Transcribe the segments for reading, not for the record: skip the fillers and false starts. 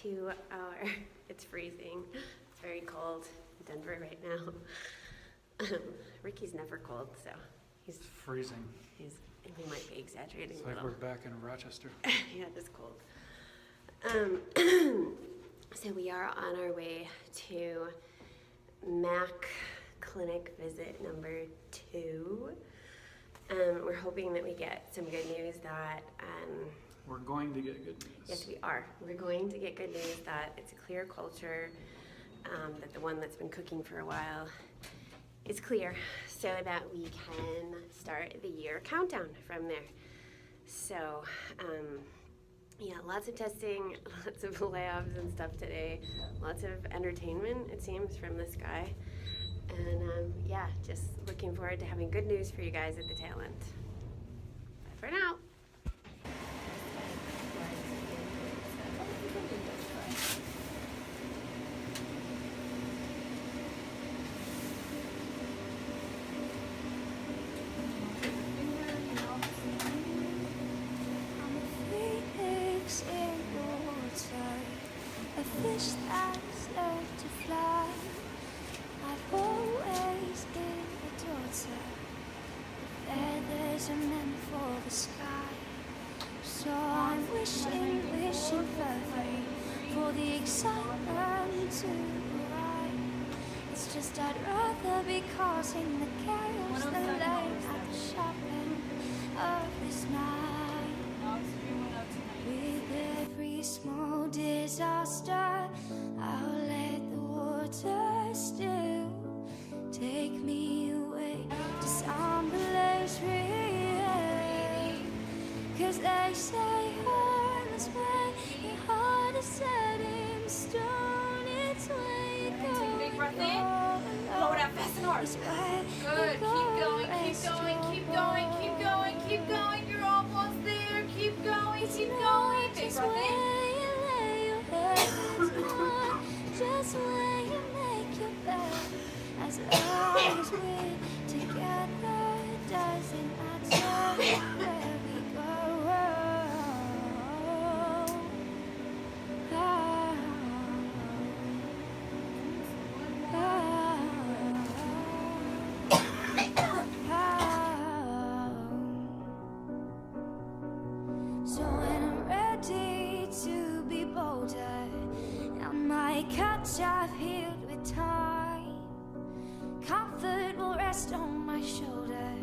to our, it's freezing, it's very cold in Denver right now. Ricky's never cold, so It's freezing. we might be exaggerating It's a like little. we're back in Rochester. Yeah, it is cold. So we are on our way to MAC clinic visit number 2. We're hoping that we get some good news that We're going to get good news. yes, we are. We're going to get good news that it's a clear culture, that the one that's been cooking for a while is clear, so that we can start the year countdown from there. So, yeah, lots of testing, lots of labs and stuff today, lots of entertainment, it seems, from this guy. And yeah, just looking forward to having good news for you guys at the tail end. Bye for now. A fish that's learned to fly. I've always been a daughter. Feathers are meant for the sky. So I'm wishing for the excitement to arrive. It's just I'd rather be causing the chaos than laying at the sharp end of this night. With every small disaster, I'll let the water still take me away to some place real. 'Cause they say home is where your heart is set in stone. It's where you go. Take a big breath in. Blow it out fast and hard. Good. Keep going, keep going, keep going, keep going, keep going. You're almost there. Keep going, keep going. Big breath in. Just where you make your bed. As long as we're together, it doesn't matter where we go. So when I'm ready to be bolder, and my cuts I've healed with time, comfort will rest on my shoulder,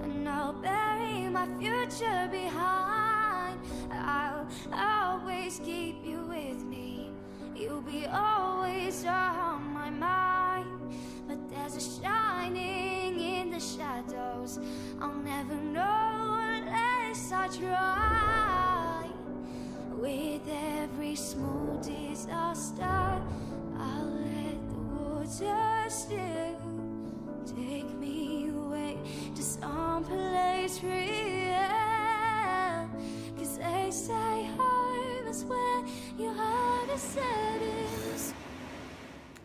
and I'll bury my future behind. I'll always keep you with me. You'll be always on my mind. But there's a shining in the shadows I'll never know unless I try. With every small disaster, I'll let the water still take me away to some place real. 'Cause they say home is where your heart is set in.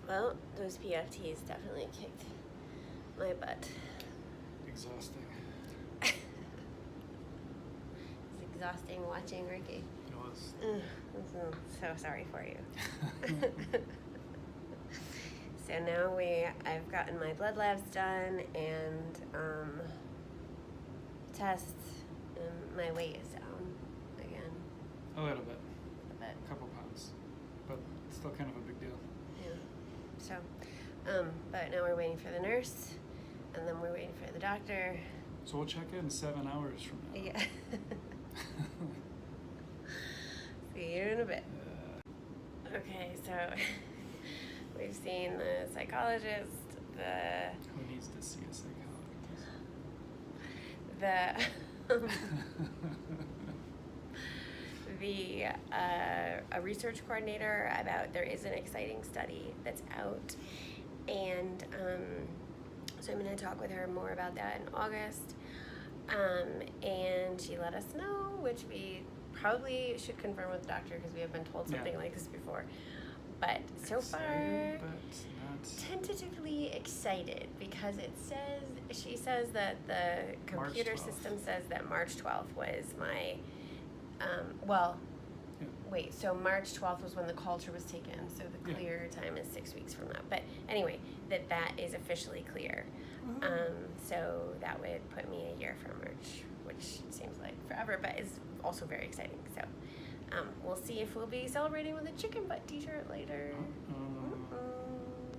Well, those PFTs definitely kicked my butt. Exhausting. It's exhausting watching Ricky. It was. I'm so sorry for you. So now I've gotten my blood labs done and tests, and my weight is down again A little bit. a bit. A couple pounds. But still kind of a big deal. Yeah. So, but now we're waiting for the nurse, and then we're waiting for the doctor. So we'll check in 7 hours from now. Yeah. See you in a bit. Okay, so we've seen the psychologist, Who needs to see a psychologist? a research coordinator about there is an exciting study that's out, and so I'm going to talk with her more about that in August, and she let us know, which we probably should confirm with the doctor because we have been told something like this before, but so far Excited, but not tentatively excited because she says that the computer March 12th. system says that March 12th was my Yeah. Wait, so March 12th was when the culture was taken, so the Yeah. clear time is 6 weeks from now. But anyway, that is officially clear. So that would put me a year from March, which seems like forever, but is also very exciting. So we'll see if we'll be celebrating with a chicken butt t-shirt later.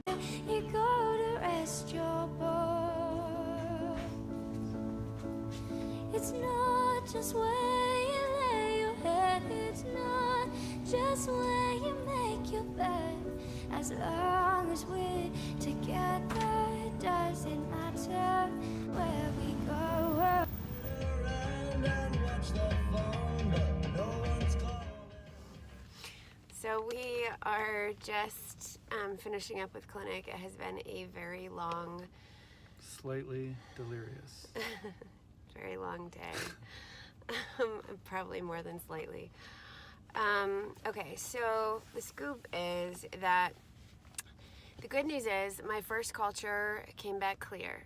You go to rest your bones. It's not just where you lay your head, it's not just where you make your bed. As long as we're together, it doesn't matter where we go. So we are just finishing up with clinic. It has been a very long, Slightly delirious. very long day. Probably more than slightly. Okay, so the scoop is that the good news is my first culture came back clear.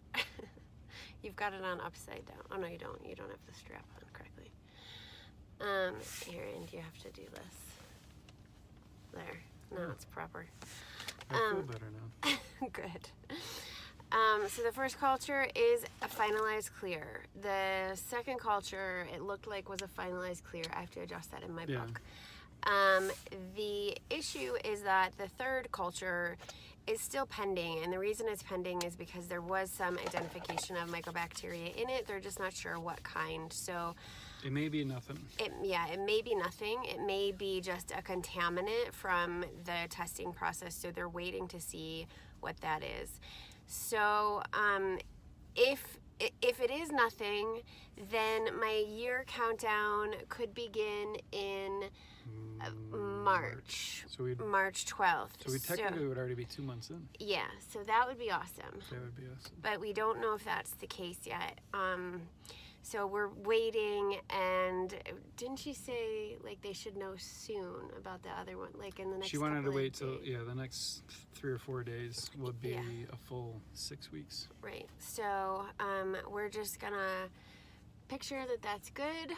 You've got it on upside down. Oh no, you don't. You don't have the strap on correctly. Here, and you have to do this. There. Now it's proper. I feel better now. Good. So the first culture is a finalized clear. The second culture, it looked like was a finalized clear. I have to adjust that in my book. The issue is that the third culture is still pending, and the reason it's pending is because there was some identification of mycobacteria in it. They're just not sure what kind. So It may be nothing. it may be nothing. It may be just a contaminant from the testing process. So they're waiting to see what that is. So if it is nothing, then my year countdown could begin in March. So we'd March 12th. So we technically would already be 2 months in. Yeah, so that would be awesome. That would be awesome. But we don't know if that's the case yet. So we're waiting, and didn't she say like they should know soon about the other one, like in the next? She wanted to couple of wait till days? the next 3 or 4 days would be Yeah. a full 6 weeks. Right. So we're just gonna picture that that's good.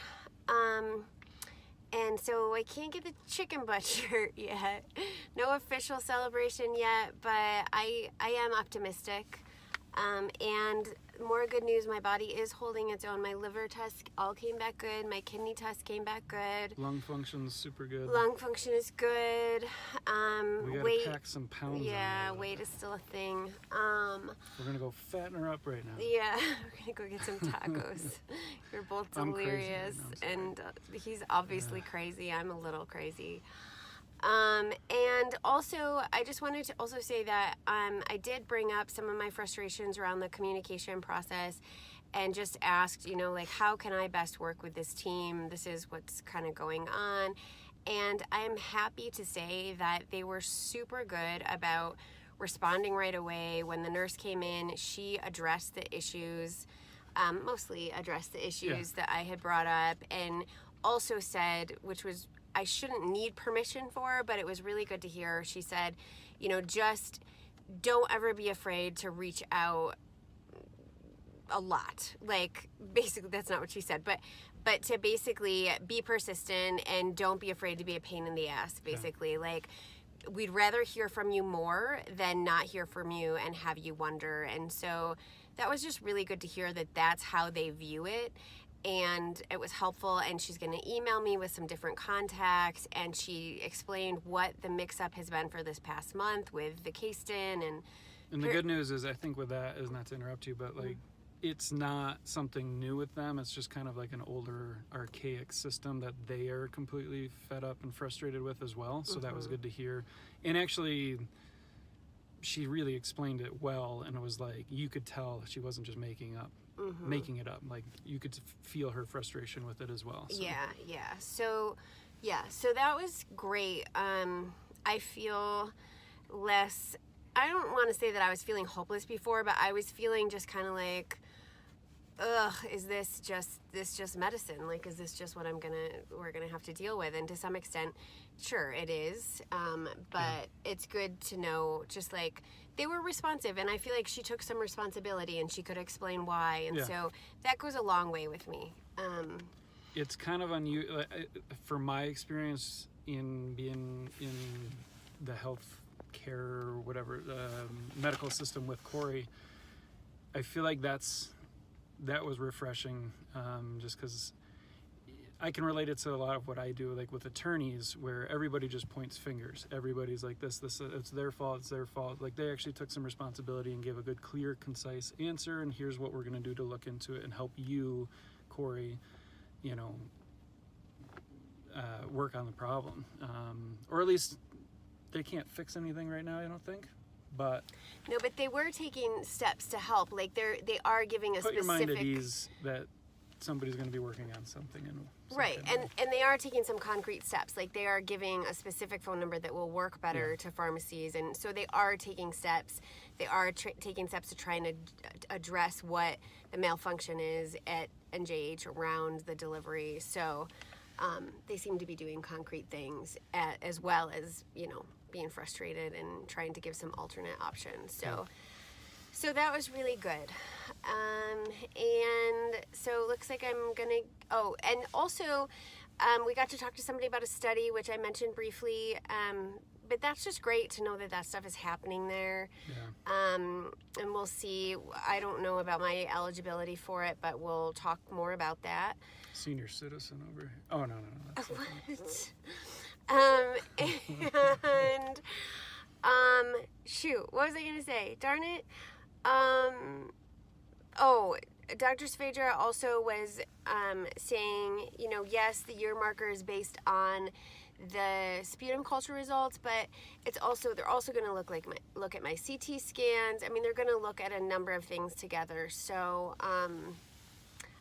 And so I can't get the chicken butt shirt yet. No official celebration yet, but I am optimistic. And more good news, my body is holding its own. My liver test all came back good. My kidney test came back good. Lung function's super good. Lung function is good. We gotta weight, pack some pounds yeah, on her. weight is still a thing. We're gonna go fatten her up right now. Yeah, we're gonna go get some tacos. We're both I'm crazy right delirious, now, I'm sorry. and he's obviously crazy. I'm a little crazy. And also, I just wanted to also say that I did bring up some of my frustrations around the communication process, and just asked, like, how can I best work with this team? This is what's kind of going on. And I am happy to say that they were super good about responding right away. When the nurse came in, she addressed the issues, mostly addressed the issues that I had brought up, and also said, which was I shouldn't need permission for, but it was really good to hear. She said, just don't ever be afraid to reach out a lot. Like, basically, that's not what she said, but to basically be persistent and don't be afraid to be a pain in the ass, basically. Yeah. Like, we'd rather hear from you more than not hear from you and have you wonder. And so that was just really good to hear that that's how they view it. And it was helpful, and she's going to email me with some different contacts, and she explained what the mix-up has been for this past month with the Caiston. And the good news is, I think with that, is not to interrupt you, but like, it's not something new with them. It's just kind of like an older, archaic system that they are completely fed up and frustrated with as well. So that was good to hear. And actually, she really explained it well, and it was like, you could tell she wasn't just making it up. Like, you could feel her frustration with it as well. So. Yeah. So that was great. I feel less, I don't want to say that I was feeling hopeless before, but I was feeling just kind of like, is this just medicine? Like, is this just what we're gonna have to deal with? And to some extent, sure, it is. But it's good to know, just like, they were responsive, and I feel like she took some responsibility, and she could explain why, and so that goes a long way with me. It's kind of unusual, for my experience. in being in the health care or whatever medical system with Kori, I feel like that was refreshing, just because I can relate it to a lot of what I do, like with attorneys, where everybody just points fingers. Everybody's like this, it's their fault, it's their fault. Like, they actually took some responsibility and gave a good, clear, concise answer, and here's what we're going to do to look into it and help you, Kori, you know, work on the problem. Or at least they can't fix anything right now, I don't think. But No, but they were taking steps to help. Like, they are giving a put specific... your mind at ease that somebody's going to be working on something. Right, and they are taking some concrete steps. Like, they are giving a specific phone number that will work better to pharmacies, and so they are taking steps. They are taking steps to try and address what the malfunction is at NJH around the delivery. So they seem to be doing concrete things as well as, you know, being frustrated and trying to give some alternate options. So that was really good. And so it looks like I'm gonna, and also we got to talk to somebody about a study, which I mentioned briefly, but that's just great to know that that stuff is happening there. Yeah. And we'll see. I don't know about my eligibility for it, but we'll talk more about that. Senior citizen over here. Oh, no. That's and shoot, what was I gonna say? Darn it. Dr. Svedra also was saying, you know, yes, the year marker is based on the sputum culture results, but they're also going to look at my CT scans. I mean, they're going to look at a number of things together. So I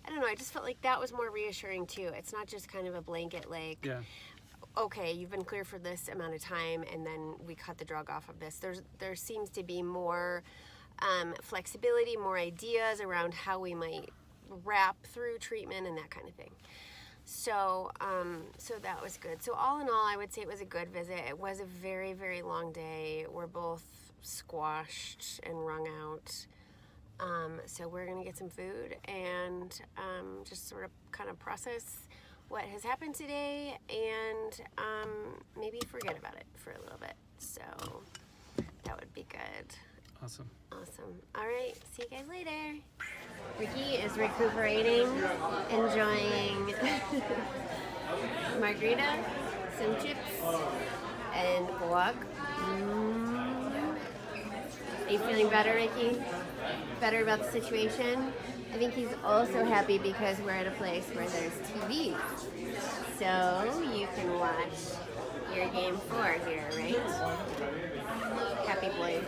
don't know. I just felt like that was more reassuring too. It's not just kind of a blanket like, okay, you've been clear for this amount of time, and then we cut the drug off of this. There seems to be more flexibility, more ideas around how we might wrap through treatment and that kind of thing. So that was good. So all in all, I would say it was a good visit. It was a very, very long day. We're both squashed and wrung out. So we're gonna get some food and just sort of kind of process what has happened today and maybe forget about it for a little bit. So that would be good. Awesome. All right, see you guys later. Ricky is recuperating, enjoying margarita, some chips, and guac. Are you feeling better, Ricky? Better about the situation? I think he's also happy because we're at a place where there's TV. So you can watch your game 4 here, right? Happy boy.